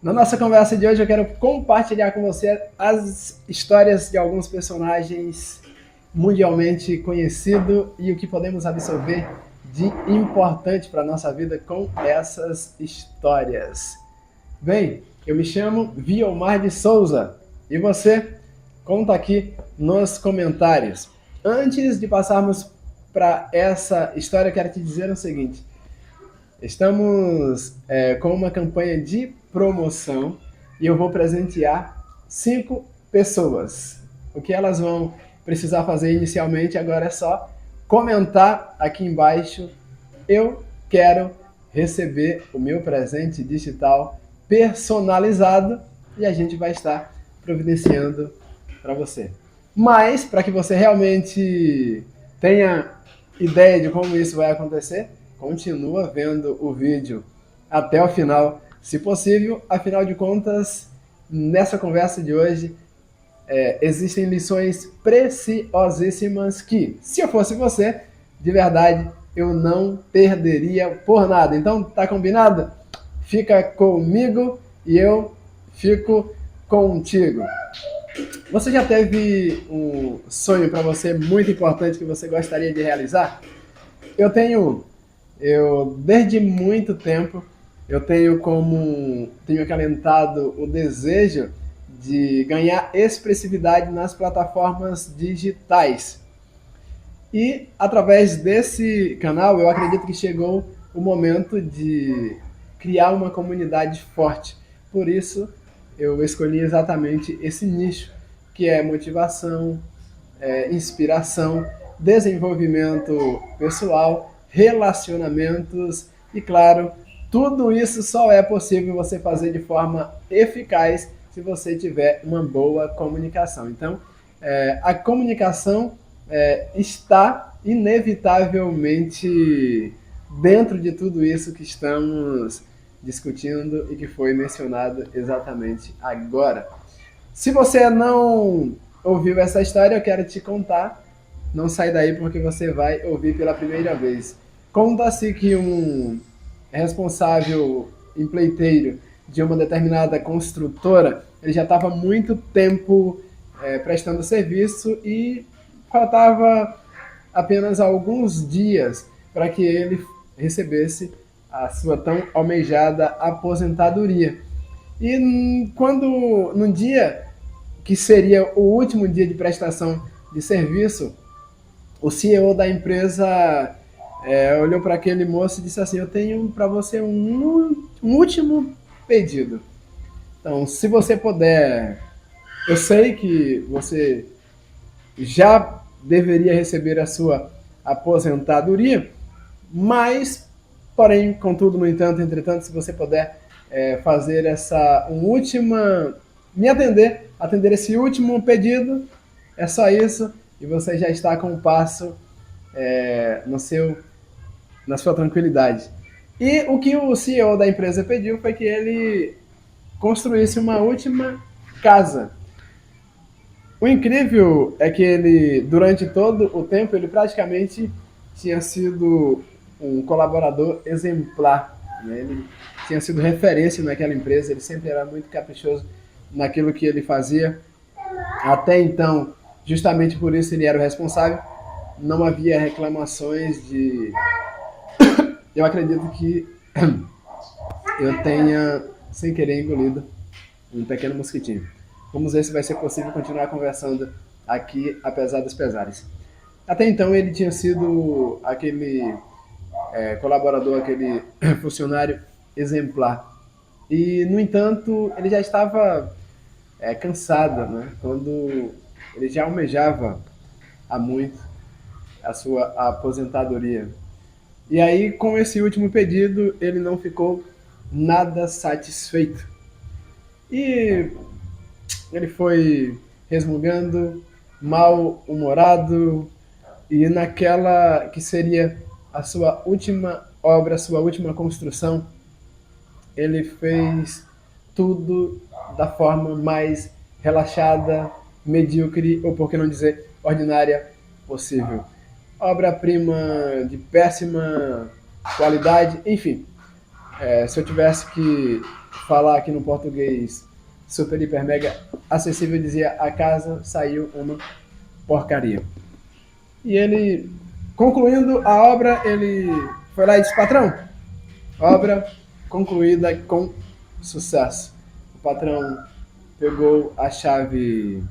Na nossa conversa de hoje eu quero compartilhar com você as histórias de alguns personagens mundialmente conhecidos e o que podemos absorver de importante para a nossa vida com essas histórias. Bem, eu me chamo Viomar de Souza e você? Conta aqui nos comentários. Antes de passarmos para essa história, eu quero te dizer o seguinte. Estamos com uma campanha de promoção e eu vou presentear 5 pessoas. O que elas vão precisar fazer inicialmente agora é só comentar aqui embaixo: eu quero receber o meu presente digital personalizado, e a gente vai estar providenciando para você. Mas, para que você realmente tenha ideia de como isso vai acontecer, continua vendo o vídeo até o final, se possível. Afinal de contas, nessa conversa de hoje, existem lições preciosíssimas que, se eu fosse você, de verdade, eu não perderia por nada. Então, tá combinado? Fica comigo e eu fico contigo. Você já teve um sonho para você muito importante que você gostaria de realizar? Desde muito tempo, tenho acalentado o desejo de ganhar expressividade nas plataformas digitais. E através desse canal, eu acredito que chegou o momento de criar uma comunidade forte. Por isso, eu escolhi exatamente esse nicho, que é motivação, inspiração, desenvolvimento pessoal, relacionamentos e, claro, tudo isso só é possível você fazer de forma eficaz se você tiver uma boa comunicação. Então, a comunicação está inevitavelmente dentro de tudo isso que estamos discutindo e que foi mencionado exatamente agora. Se você não ouviu essa história, eu quero te contar. Não sai daí porque você vai ouvir pela primeira vez. Conta-se que um responsável empreiteiro de uma determinada construtora, ele já estava há muito tempo prestando serviço e faltava apenas alguns dias para que ele recebesse a sua tão almejada aposentadoria. E quando, no dia que seria o último dia de prestação de serviço, o CEO da empresa olhou para aquele moço e disse assim: eu tenho para você um último pedido. Então, se você puder, eu sei que você já deveria receber a sua aposentadoria, mas, porém, contudo, no entanto, entretanto, se você puder fazer me atender esse último pedido, é só isso, e você já está com um passo na sua tranquilidade. E o que o CEO da empresa pediu foi que ele construísse uma última casa. O incrível é que ele, durante todo o tempo, ele praticamente tinha sido um colaborador exemplar, né? Ele tinha sido referência naquela empresa, ele sempre era muito caprichoso naquilo que ele fazia. Até então, justamente por isso ele era o responsável, não havia reclamações de... Eu acredito que eu tenha, sem querer, engolido um pequeno mosquitinho. Vamos ver se vai ser possível continuar conversando aqui, apesar dos pesares. Até então ele tinha sido aquele colaborador, aquele funcionário exemplar. E, no entanto, ele já estava cansado, né? Quando ele já almejava há muito a sua aposentadoria. E aí, com esse último pedido, ele não ficou nada satisfeito. E ele foi resmungando, mal-humorado, e naquela que seria a sua última obra, a sua última construção, ele fez tudo da forma mais relaxada, medíocre, ou por que não dizer, ordinária possível. Obra-prima de péssima qualidade, enfim. Se eu tivesse que falar aqui no português super, hiper, mega acessível, dizia: a casa saiu uma porcaria. E ele, concluindo a obra, ele foi lá e disse: patrão, obra concluída com sucesso. O patrão pegou a chave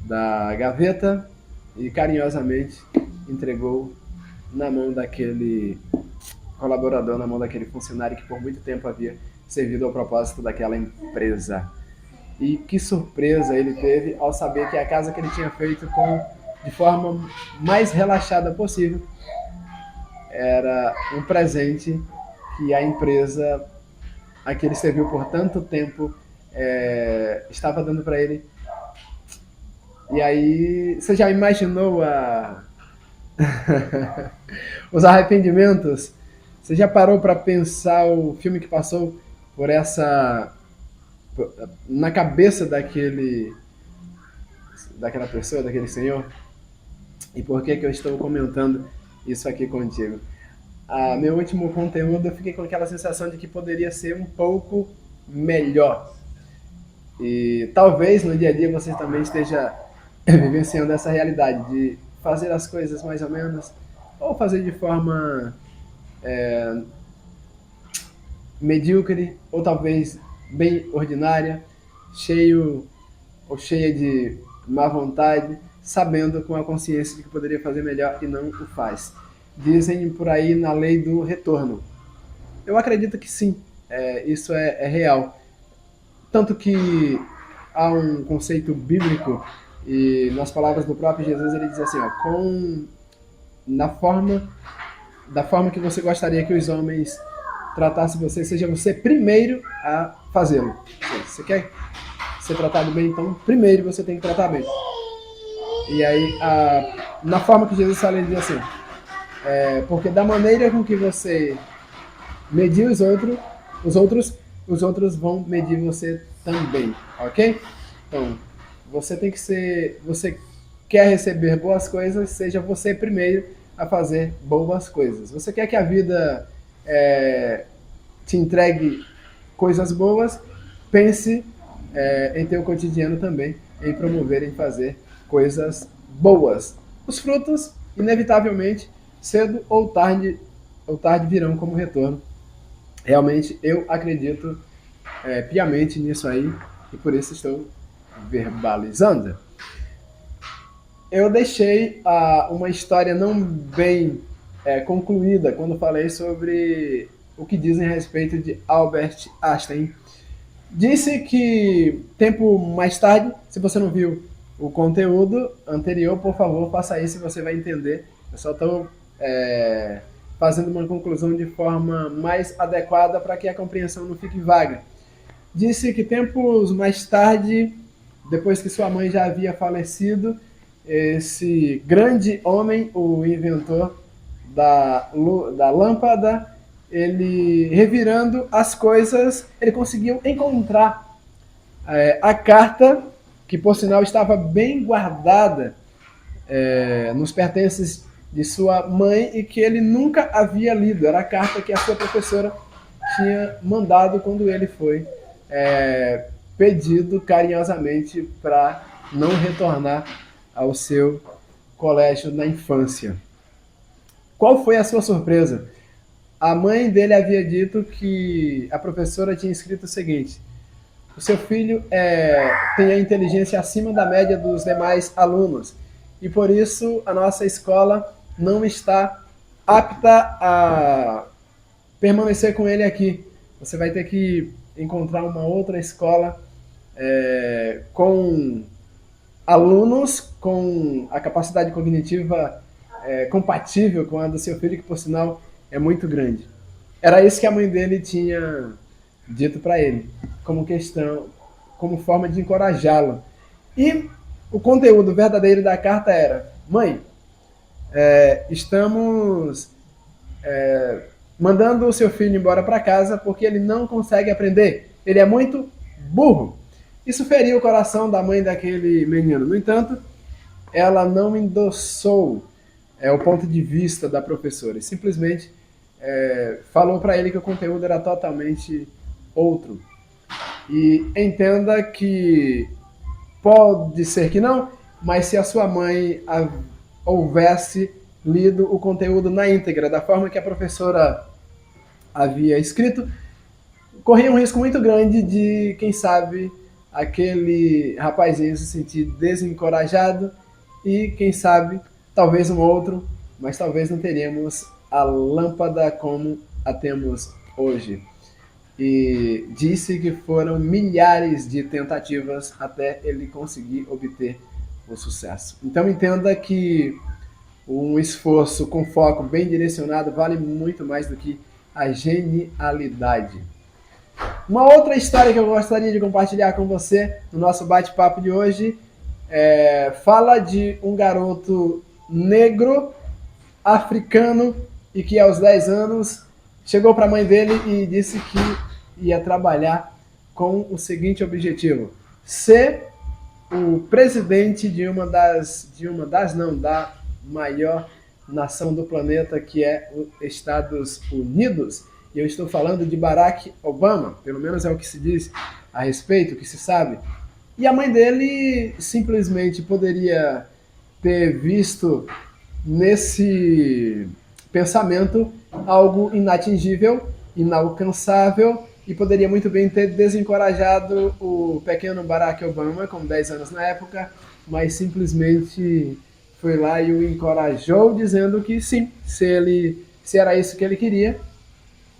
da gaveta e carinhosamente entregou na mão daquele colaborador, na mão daquele funcionário que por muito tempo havia servido ao propósito daquela empresa. E que surpresa ele teve ao saber que a casa que ele tinha feito de forma mais relaxada possível era um presente que a empresa a que ele serviu por tanto tempo estava dando para ele. E aí, você já imaginou os arrependimentos? Você já parou para pensar o filme que passou por na cabeça daquela pessoa, daquele senhor? E por que eu estou comentando isso aqui contigo? Meu último conteúdo, eu fiquei com aquela sensação de que poderia ser um pouco melhor. E talvez no dia a dia você também esteja vivenciando essa realidade de fazer as coisas mais ou menos, ou fazer de forma medíocre, ou talvez bem ordinária, cheio ou cheia de má vontade, sabendo com a consciência de que poderia fazer melhor e não o faz. Dizem por aí na lei do retorno. Eu acredito que sim, isso é real. Tanto que há um conceito bíblico e nas palavras do próprio Jesus ele diz assim, da forma que você gostaria que os homens tratassem você, seja você primeiro a fazê-lo. Você quer ser tratado bem, então primeiro você tem que tratar bem. E aí, na forma que Jesus fala, ele diz assim, porque da maneira com que você medir os outros vão medir você também, ok? Então, você quer receber boas coisas, seja você primeiro a fazer boas coisas. Você quer que a vida te entregue coisas boas, pense em teu cotidiano também, em promover, em fazer coisas boas. Os frutos, inevitavelmente, cedo ou tarde virão como retorno. Realmente, eu acredito piamente nisso aí, e por isso estou verbalizando. Eu deixei uma história não bem concluída quando falei sobre o que dizem a respeito de Albert Einstein. Disse que tempo mais tarde, se você não viu o conteúdo anterior, por favor, faça isso e você vai entender. Eu só estou fazendo uma conclusão de forma mais adequada para que a compreensão não fique vaga. Disse que tempos mais tarde, depois que sua mãe já havia falecido, esse grande homem, o inventor da lâmpada, ele revirando as coisas, ele conseguiu encontrar a carta, que por sinal estava bem guardada nos pertences de sua mãe e que ele nunca havia lido. Era a carta que a sua professora tinha mandado quando ele foi pedido carinhosamente para não retornar ao seu colégio na infância. Qual foi a sua surpresa? A mãe dele havia dito que a professora tinha escrito o seguinte: o seu filho tem a inteligência acima da média dos demais alunos e por isso a nossa escola não está apta a permanecer com ele aqui. Você vai ter que encontrar uma outra escola com alunos com a capacidade cognitiva compatível com a do seu filho, que por sinal é muito grande. Era isso que a mãe dele tinha dito para ele, como forma de encorajá-lo. E o conteúdo verdadeiro da carta era: mãe, estamos mandando o seu filho embora para casa porque ele não consegue aprender. Ele é muito burro. Isso feriu o coração da mãe daquele menino. No entanto, ela não endossou o ponto de vista da professora e simplesmente falou para ele que o conteúdo era totalmente outro. E entenda que pode ser que não, mas se a sua mãe houvesse lido o conteúdo na íntegra, da forma que a professora havia escrito, corria um risco muito grande de, quem sabe, aquele rapazinho se sentir desencorajado e, quem sabe, talvez um outro, mas talvez não teremos a lâmpada como a temos hoje. E disse que foram milhares de tentativas até ele conseguir obter o sucesso. Então entenda que um esforço com foco bem direcionado vale muito mais do que a genialidade. Uma outra história que eu gostaria de compartilhar com você no nosso bate-papo de hoje fala de um garoto negro, africano, e que aos 10 anos chegou para a mãe dele e disse que ia trabalhar com o seguinte objetivo: ser o presidente da maior nação do planeta, que é os Estados Unidos. E eu estou falando de Barack Obama, pelo menos é o que se diz a respeito, o que se sabe. E a mãe dele simplesmente poderia ter visto nesse pensamento algo inatingível, inalcançável, e poderia muito bem ter desencorajado o pequeno Barack Obama, com 10 anos na época, mas simplesmente foi lá e o encorajou, dizendo que sim, se era isso que ele queria,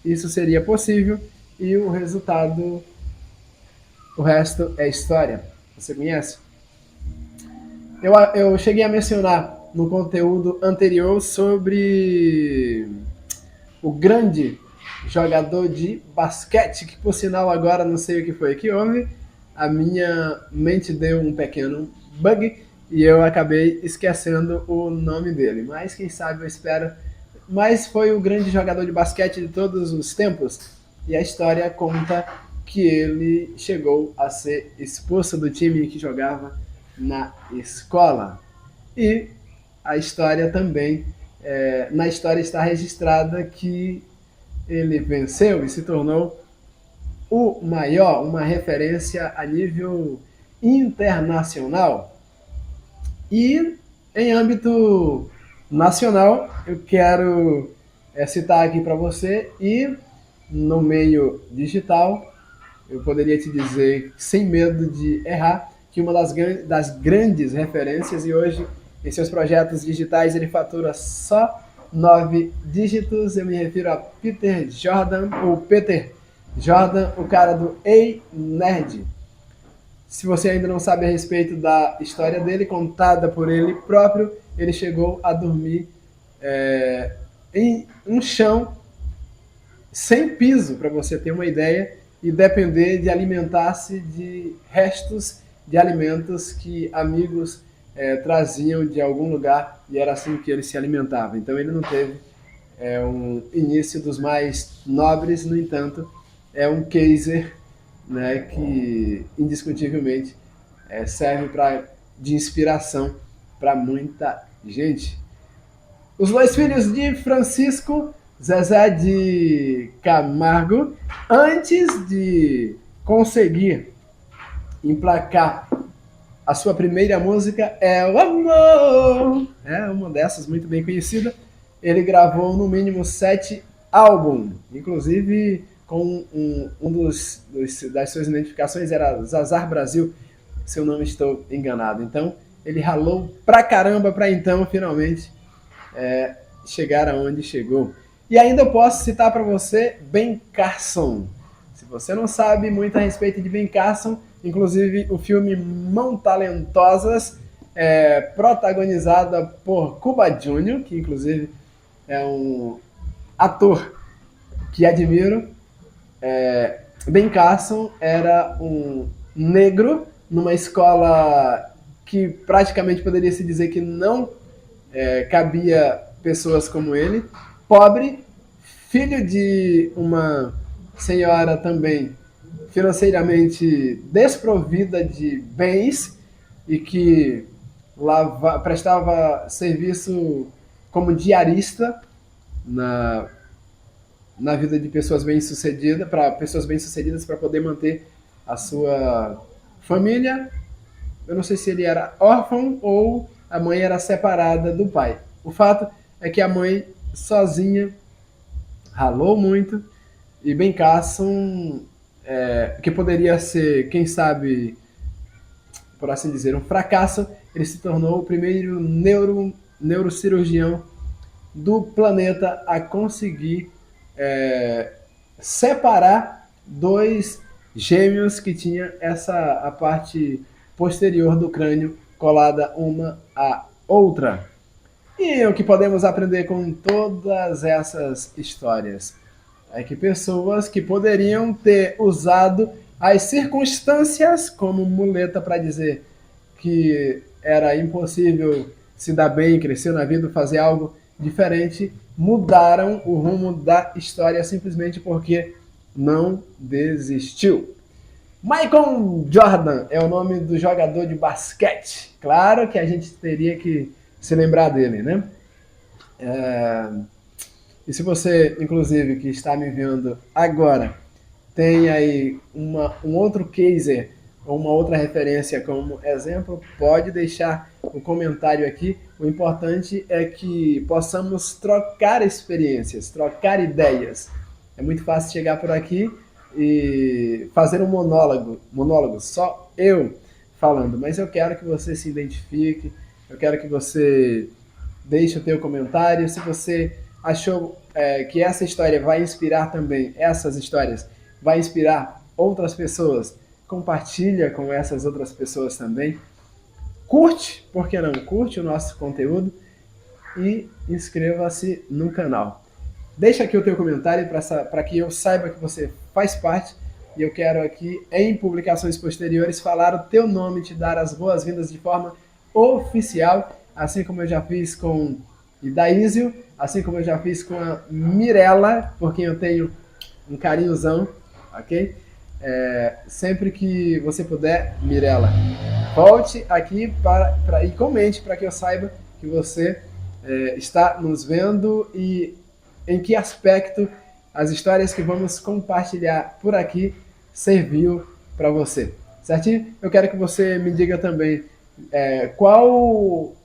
isso seria possível, e o resto é história. Você conhece? Eu cheguei a mencionar no conteúdo anterior sobre o grande jogador de basquete, que por sinal agora não sei o que foi que houve, a minha mente deu um pequeno bug e eu acabei esquecendo o nome dele, mas quem sabe eu espero. Mas foi o grande jogador de basquete de todos os tempos, e a história conta que ele chegou a ser expulso do time que jogava na escola. E a história também, na história está registrada que ele venceu e se tornou o maior, uma referência a nível internacional. E em âmbito nacional, eu quero citar aqui para você, e no meio digital, eu poderia te dizer, sem medo de errar, que uma das grandes referências, e hoje em seus projetos digitais ele fatura só 9 dígitos, eu me refiro a Peter Jordan, o cara do Ei Nerd. Se você ainda não sabe a respeito da história dele, contada por ele próprio, ele chegou a dormir em um chão sem piso, para você ter uma ideia, e depender de alimentar-se de restos de alimentos que amigos traziam de algum lugar, e era assim que ele se alimentava. Então ele não teve um início dos mais nobres, no entanto, é um caser, né, que indiscutivelmente serve de inspiração para muita gente. Os dois filhos de Francisco, Zezé de Camargo, antes de conseguir emplacar a sua primeira música, É o Amor, uma dessas muito bem conhecida, ele gravou no mínimo 7 álbuns, inclusive com das suas identificações era Zazar Brasil, se eu não estou enganado. Então, ele ralou pra caramba para então, finalmente, chegar aonde chegou. E ainda eu posso citar para você Ben Carson. Se você não sabe muito a respeito de Ben Carson, inclusive o filme Mão Talentosas, protagonizada por Cuba Jr., que inclusive é um ator que admiro. Ben Carson era um negro numa escola que praticamente poderia se dizer que não cabia pessoas como ele, pobre, filho de uma senhora também financeiramente desprovida de bens e que prestava serviço como diarista na vida de pessoas bem-sucedidas, para poder manter a sua família. Eu não sei se ele era órfão ou a mãe era separada do pai. O fato é que a mãe sozinha ralou muito e Ben Carson, que poderia ser, quem sabe, por assim dizer, um fracasso, ele se tornou o primeiro neurocirurgião do planeta a conseguir separar dois gêmeos que tinha a parte posterior do crânio colada uma à outra. E o que podemos aprender com todas essas histórias é que pessoas que poderiam ter usado as circunstâncias como muleta para dizer que era impossível se dar bem, crescer na vida, fazer algo diferente, mudaram o rumo da história simplesmente porque não desistiu. Michael Jordan é o nome do jogador de basquete. Claro que a gente teria que se lembrar dele, né? E se você, inclusive, que está me vendo agora, tem aí um outro caser ou uma outra referência como exemplo, pode deixar o comentário aqui. O importante é que possamos trocar experiências, trocar ideias. É muito fácil chegar por aqui e fazer um monólogo, só eu falando, mas eu quero que você se identifique, eu quero que você deixe o teu comentário. Se você achou que essa história vai inspirar também, essas histórias vai inspirar outras pessoas, compartilha com essas outras pessoas também. Curte, por que não? Curte o nosso conteúdo e inscreva-se no canal. Deixa aqui o teu comentário para que eu saiba que você faz parte, e eu quero aqui, em publicações posteriores, falar o teu nome, te dar as boas-vindas de forma oficial, assim como eu já fiz com Idaísio, assim como eu já fiz com a Mirella, por quem eu tenho um carinhozão, ok? Sempre que você puder, Mirella, volte aqui e comente para que eu saiba que você está nos vendo e em que aspecto as histórias que vamos compartilhar por aqui serviu para você, certinho? Eu quero que você me diga também qual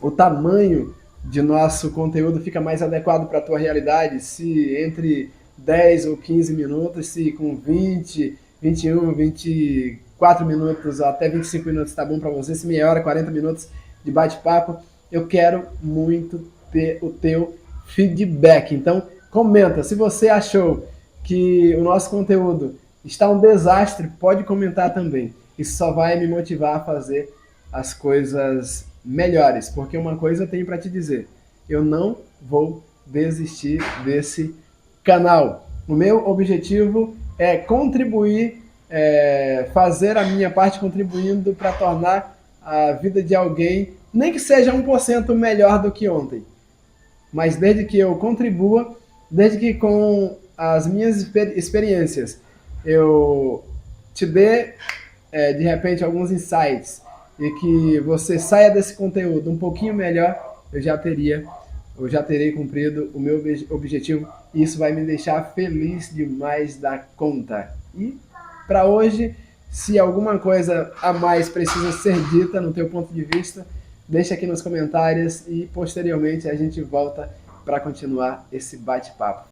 o tamanho de nosso conteúdo fica mais adequado para a tua realidade, se entre 10 ou 15 minutos, se com 20, 21, 24 minutos, até 25 minutos está bom para você, se meia hora, 40 minutos de bate-papo. Eu quero muito ter o teu feedback. Então, comenta. Se você achou que o nosso conteúdo está um desastre, pode comentar também. Isso só vai me motivar a fazer as coisas melhores, porque uma coisa eu tenho para te dizer: eu não vou desistir desse canal. O meu objetivo é contribuir, fazer a minha parte contribuindo para tornar a vida de alguém, nem que seja 1% melhor do que ontem. Mas desde que eu contribua, desde que com as minhas experiências eu te dê, de repente, alguns insights e que você saia desse conteúdo um pouquinho melhor, eu já terei cumprido o meu objetivo, e isso vai me deixar feliz demais da conta. E para hoje, se alguma coisa a mais precisa ser dita no teu ponto de vista, deixa aqui nos comentários e posteriormente a gente volta para continuar esse bate-papo.